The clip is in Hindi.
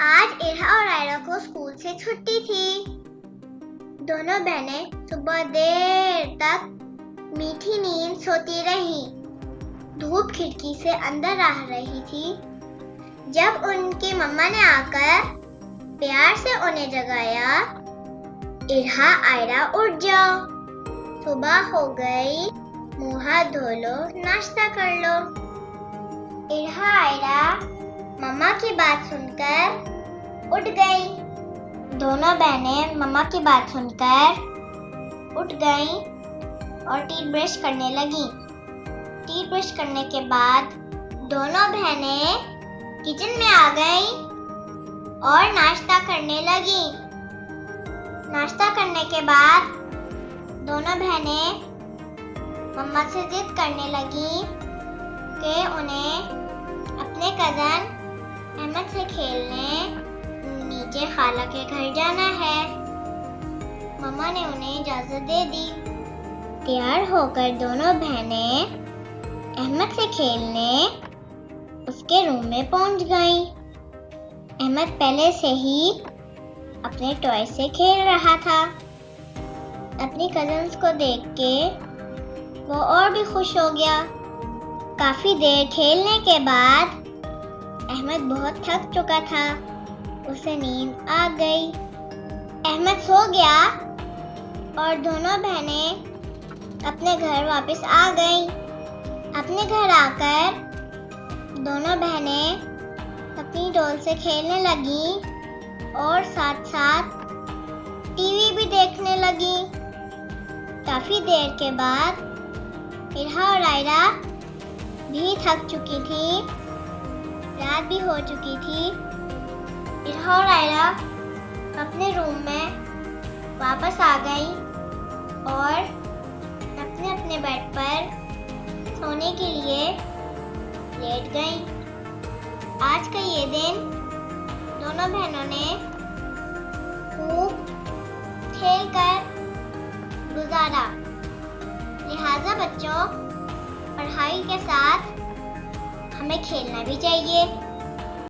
आज इरहा और आयरा को स्कूल से छुट्टी थी। दोनों बहनें सुबह देर तक मीठी नींद सोती रही। धूप खिड़की से अंदर आ रही थी। जब उनकी मम्मा ने आकर प्यार से उन्हें जगाया, इरहा, आयरा उठ जाओ, सुबह हो गई, मुंह हाथ धो लो, नाश्ता कर लो। इरहा, आयरा मम्मा की बात सुनकर उठ गई। दोनों बहनें मम्मा की बात सुनकर उठ गईं और टीथ ब्रश करने लगी। टीथ ब्रश करने के बाद दोनों बहनें किचन में आ गईं और नाश्ता करने लगी। नाश्ता करने के बाद दोनों बहनें मम्मा से जिद करने लगी कि उन्हें अपने कज़न अहमद से खेलने नीचे खाला के घर जाना है। मम्मा ने उन्हें इजाज़त दे दी। तैयार होकर दोनों बहनें अहमद से खेलने उसके रूम में पहुंच गईं। अहमद पहले से ही अपने टॉय से खेल रहा था। अपनी कज़न्स को देख के वो और भी खुश हो गया। काफी देर खेलने के बाद अहमद बहुत थक चुका था। उसे नींद आ गई। अहमद सो गया और दोनों बहनें अपने घर वापस आ गईं। अपने घर आकर दोनों बहनें अपनी डॉल से खेलने लगी और साथ साथ टीवी भी देखने लगी। काफी देर के बाद इरहा और आयरा भी थक चुकी थी। रात भी हो चुकी थी। इरहा और आयरा अपने रूम में वापस आ गई और अपने अपने बेड पर सोने के लिए लेट गई। आज का ये दिन दोनों बहनों ने खूब खेलकर गुजारा। लिहाजा बच्चों, पढ़ाई के साथ हमें खेलना भी चाहिए।